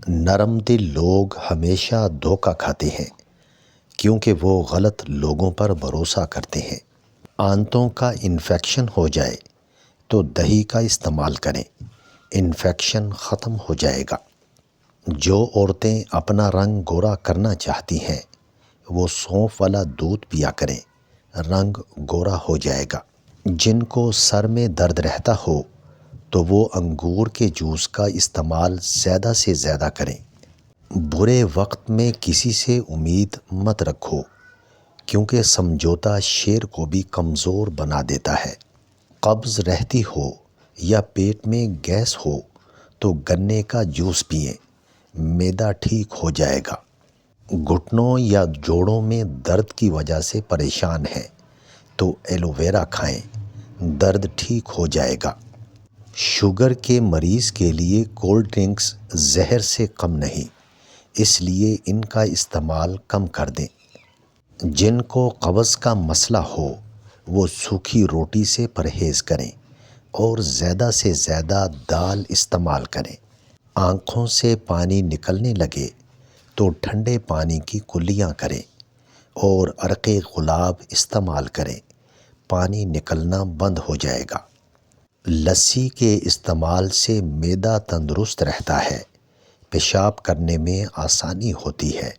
نرم دل لوگ ہمیشہ دھوکہ کھاتے ہیں کیونکہ وہ غلط لوگوں پر بھروسہ کرتے ہیں۔ آنتوں کا انفیکشن ہو جائے تو دہی کا استعمال کریں، انفیکشن ختم ہو جائے گا۔ جو عورتیں اپنا رنگ گورا کرنا چاہتی ہیں وہ سونف والا دودھ پیا کریں، رنگ گورا ہو جائے گا۔ جن کو سر میں درد رہتا ہو تو وہ انگور کے جوس کا استعمال زیادہ سے زیادہ کریں۔ برے وقت میں کسی سے امید مت رکھو کیونکہ سمجھوتا شیر کو بھی کمزور بنا دیتا ہے۔ قبض رہتی ہو یا پیٹ میں گیس ہو تو گنے کا جوس پئیں، معدہ ٹھیک ہو جائے گا۔ گھٹنوں یا جوڑوں میں درد کی وجہ سے پریشان ہیں تو ایلو ویرا کھائیں، درد ٹھیک ہو جائے گا۔ شوگر کے مریض کے لیے کولڈ ڈرنکس زہر سے کم نہیں، اس لیے ان کا استعمال کم کر دیں۔ جن کو قبض کا مسئلہ ہو وہ سوکھی روٹی سے پرہیز کریں اور زیادہ سے زیادہ دال استعمال کریں۔ آنکھوں سے پانی نکلنے لگے تو ٹھنڈے پانی کی کلیاں کریں اور عرق گلاب استعمال کریں، پانی نکلنا بند ہو جائے گا۔ لسی کے استعمال سے معدہ تندرست رہتا ہے، پیشاب کرنے میں آسانی ہوتی ہے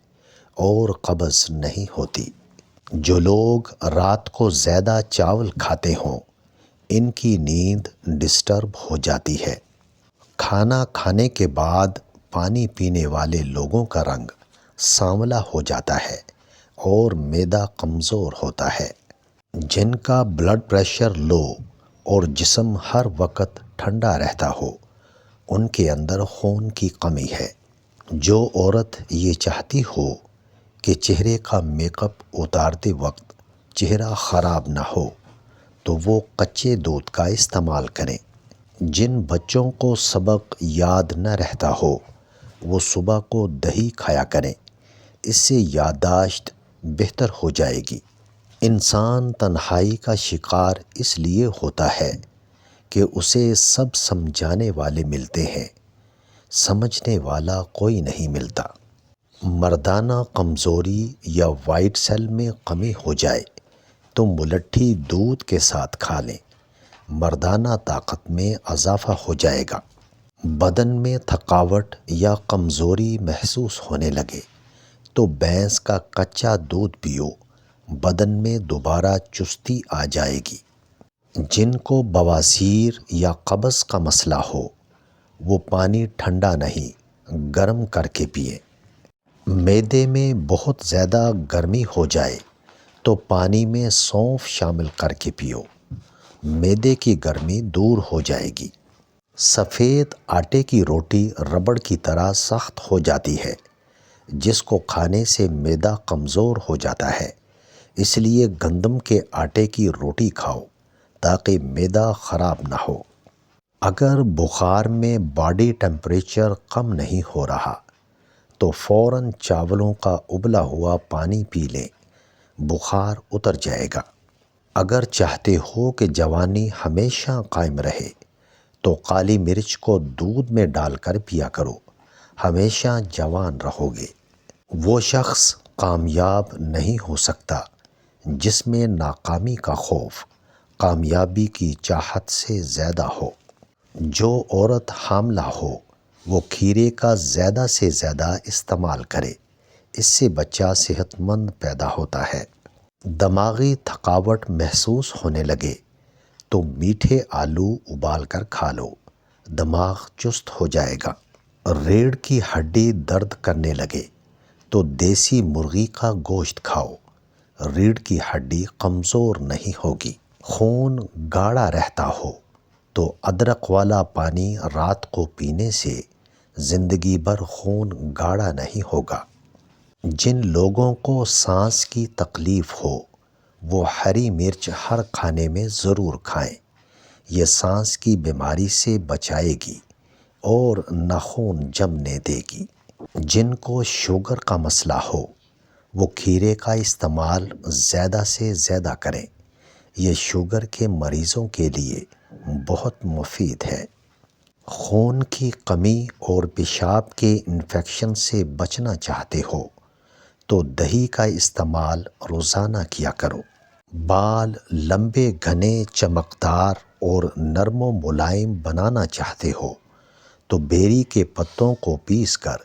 اور قبض نہیں ہوتی۔ جو لوگ رات کو زیادہ چاول کھاتے ہوں ان کی نیند ڈسٹرب ہو جاتی ہے۔ کھانا کھانے کے بعد پانی پینے والے لوگوں کا رنگ سانولا ہو جاتا ہے اور معدہ کمزور ہوتا ہے۔ جن کا بلڈ پریشر لو اور جسم ہر وقت ٹھنڈا رہتا ہو ان کے اندر خون کی کمی ہے۔ جو عورت یہ چاہتی ہو کہ چہرے کا میک اپ اتارتے وقت چہرہ خراب نہ ہو تو وہ کچے دودھ کا استعمال کریں۔ جن بچوں کو سبق یاد نہ رہتا ہو وہ صبح کو دہی کھایا کریں، اس سے یادداشت بہتر ہو جائے گی۔ انسان تنہائی کا شکار اس لیے ہوتا ہے کہ اسے سب سمجھانے والے ملتے ہیں، سمجھنے والا کوئی نہیں ملتا۔ مردانہ کمزوری یا وائٹ سیل میں کمی ہو جائے تو ملٹھی دودھ کے ساتھ کھا لیں، مردانہ طاقت میں اضافہ ہو جائے گا۔ بدن میں تھکاوٹ یا کمزوری محسوس ہونے لگے تو بھینس کا کچا دودھ پیو، بدن میں دوبارہ چستی آ جائے گی۔ جن کو بواسیر یا قبض کا مسئلہ ہو وہ پانی ٹھنڈا نہیں گرم کر کے پئیں۔ معدے میں بہت زیادہ گرمی ہو جائے تو پانی میں سونف شامل کر کے پیو، معدے کی گرمی دور ہو جائے گی۔ سفید آٹے کی روٹی ربڑ کی طرح سخت ہو جاتی ہے، جس کو کھانے سے معدہ کمزور ہو جاتا ہے، اس لیے گندم کے آٹے کی روٹی کھاؤ تاکہ معدہ خراب نہ ہو۔ اگر بخار میں باڈی ٹیمپریچر کم نہیں ہو رہا تو فوراً چاولوں کا ابلا ہوا پانی پی لیں، بخار اتر جائے گا۔ اگر چاہتے ہو کہ جوانی ہمیشہ قائم رہے تو کالی مرچ کو دودھ میں ڈال کر پیا کرو، ہمیشہ جوان رہو گے۔ وہ شخص کامیاب نہیں ہو سکتا جس میں ناکامی کا خوف کامیابی کی چاہت سے زیادہ ہو۔ جو عورت حاملہ ہو وہ کھیرے کا زیادہ سے زیادہ استعمال کرے، اس سے بچہ صحت مند پیدا ہوتا ہے۔ دماغی تھکاوٹ محسوس ہونے لگے تو میٹھے آلو ابال کر کھا لو، دماغ چست ہو جائے گا۔ ریڑھ کی ہڈی درد کرنے لگے تو دیسی مرغی کا گوشت کھاؤ، ریڑھ کی ہڈی کمزور نہیں ہوگی۔ خون گاڑھا رہتا ہو تو ادرک والا پانی رات کو پینے سے زندگی بھر خون گاڑھا نہیں ہوگا۔ جن لوگوں کو سانس کی تکلیف ہو وہ ہری مرچ ہر کھانے میں ضرور کھائیں، یہ سانس کی بیماری سے بچائے گی اور ناخن جمنے دے گی۔ جن کو شوگر کا مسئلہ ہو وہ کھیرے کا استعمال زیادہ سے زیادہ کریں، یہ شوگر کے مریضوں کے لیے بہت مفید ہے۔ خون کی کمی اور پیشاب کے انفیکشن سے بچنا چاہتے ہو تو دہی کا استعمال روزانہ کیا کرو۔ بال لمبے، گھنے، چمکدار اور نرم و ملائم بنانا چاہتے ہو تو بیری کے پتوں کو پیس کر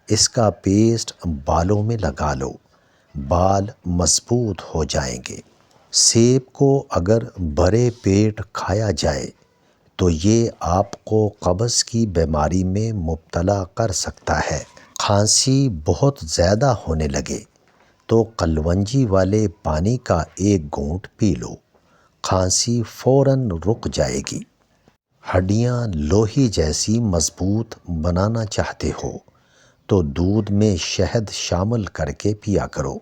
اس کا پیسٹ بالوں میں لگا لو، بال مضبوط ہو جائیں گے۔ سیب کو اگر بھرے پیٹ کھایا جائے تو یہ آپ کو قبض کی بیماری میں مبتلا کر سکتا ہے۔ کھانسی بہت زیادہ ہونے لگے تو کلونجی والے پانی کا ایک گھونٹ پی لو، کھانسی فوراً رک جائے گی۔ ہڈیاں لوہی جیسی مضبوط بنانا چاہتے ہو تو دودھ میں شہد شامل کر کے پیا کرو،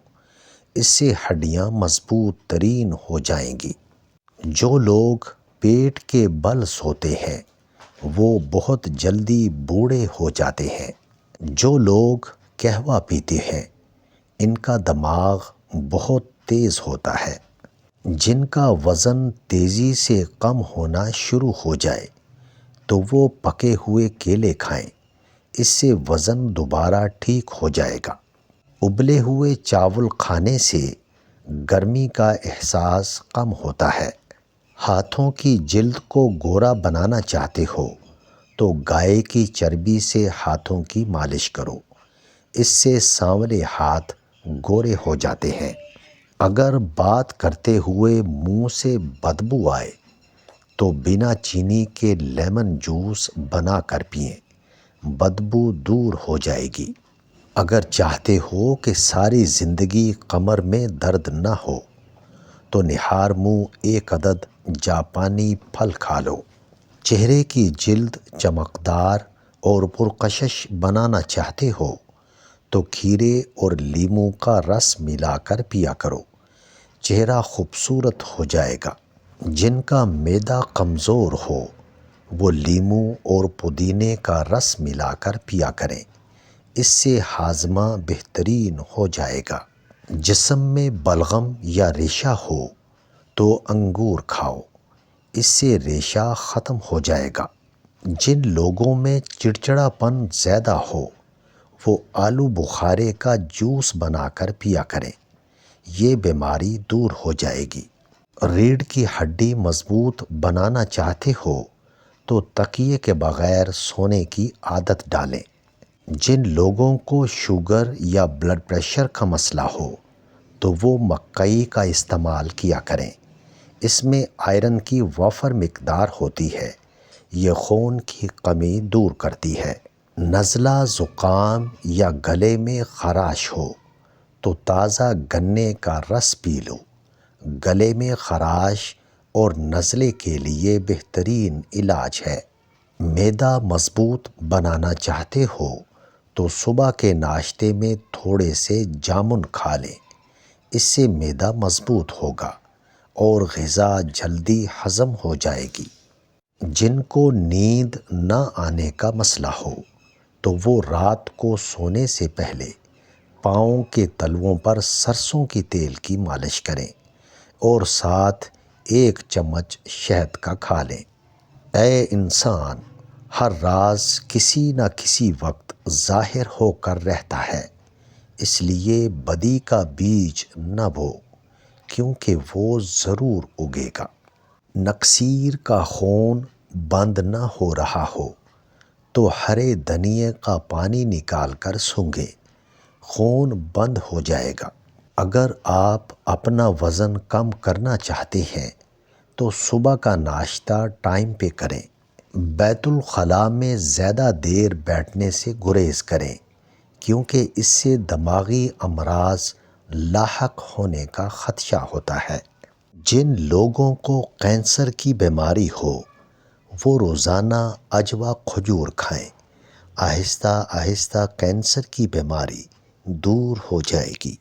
اس سے ہڈیاں مضبوط ترین ہو جائیں گی۔ جو لوگ پیٹ کے بل سوتے ہیں وہ بہت جلدی بوڑھے ہو جاتے ہیں۔ جو لوگ قہوہ پیتے ہیں ان کا دماغ بہت تیز ہوتا ہے۔ جن کا وزن تیزی سے کم ہونا شروع ہو جائے تو وہ پکے ہوئے کیلے کھائیں، اس سے وزن دوبارہ ٹھیک ہو جائے گا۔ ابلے ہوئے چاول کھانے سے گرمی کا احساس کم ہوتا ہے۔ ہاتھوں کی جلد کو گورا بنانا چاہتے ہو تو گائے کی چربی سے ہاتھوں کی مالش کرو، اس سے سانولے ہاتھ گورے ہو جاتے ہیں۔ اگر بات کرتے ہوئے منہ سے بدبو آئے تو بنا چینی کے لیمن جوس بنا کر پئیں، بدبو دور ہو جائے گی۔ اگر چاہتے ہو کہ ساری زندگی کمر میں درد نہ ہو تو نہار منہ 1 عدد جاپانی پھل کھا لو۔ چہرے کی جلد چمکدار اور پرکشش بنانا چاہتے ہو تو کھیرے اور لیموں کا رس ملا کر پیا کرو، چہرہ خوبصورت ہو جائے گا۔ جن کا معدہ کمزور ہو وہ لیموں اور پودینے کا رس ملا کر پیا کریں، اس سے ہاضمہ بہترین ہو جائے گا۔ جسم میں بلغم یا ریشہ ہو تو انگور کھاؤ، اس سے ریشہ ختم ہو جائے گا۔ جن لوگوں میں چڑچڑا پن زیادہ ہو وہ آلو بخارے کا جوس بنا کر پیا کریں، یہ بیماری دور ہو جائے گی۔ ریڑھ کی ہڈی مضبوط بنانا چاہتے ہو تو تکیے کے بغیر سونے کی عادت ڈالیں۔ جن لوگوں کو شوگر یا بلڈ پریشر کا مسئلہ ہو تو وہ مکئی کا استعمال کیا کریں، اس میں آئرن کی وافر مقدار ہوتی ہے، یہ خون کی کمی دور کرتی ہے۔ نزلہ، زکام یا گلے میں خراش ہو تو تازہ گنے کا رس پی لو، گلے میں خراش اور نزلے کے لیے بہترین علاج ہے۔ معدہ مضبوط بنانا چاہتے ہو تو صبح کے ناشتے میں تھوڑے سے جامن کھا لیں، اس سے معدہ مضبوط ہوگا اور غذا جلدی ہضم ہو جائے گی۔ جن کو نیند نہ آنے کا مسئلہ ہو تو وہ رات کو سونے سے پہلے پاؤں کے تلوؤں پر سرسوں کی تیل کی مالش کریں اور ساتھ 1 چمچ شہد کا کھا لیں۔ اے انسان، ہر راز کسی نہ کسی وقت ظاہر ہو کر رہتا ہے، اس لیے بدی کا بیج نہ بو کیونکہ وہ ضرور اگے گا۔ نکسیر کا خون بند نہ ہو رہا ہو تو ہرے دھنیے کا پانی نکال کر سونگھیں، خون بند ہو جائے گا۔ اگر آپ اپنا وزن کم کرنا چاہتے ہیں تو صبح کا ناشتہ ٹائم پہ کریں۔ بیت الخلاء میں زیادہ دیر بیٹھنے سے گریز کریں کیونکہ اس سے دماغی امراض لاحق ہونے کا خدشہ ہوتا ہے۔ جن لوگوں کو کینسر کی بیماری ہو وہ روزانہ عجوہ کھجور کھائیں، آہستہ آہستہ کینسر کی بیماری دور ہو جائے گی۔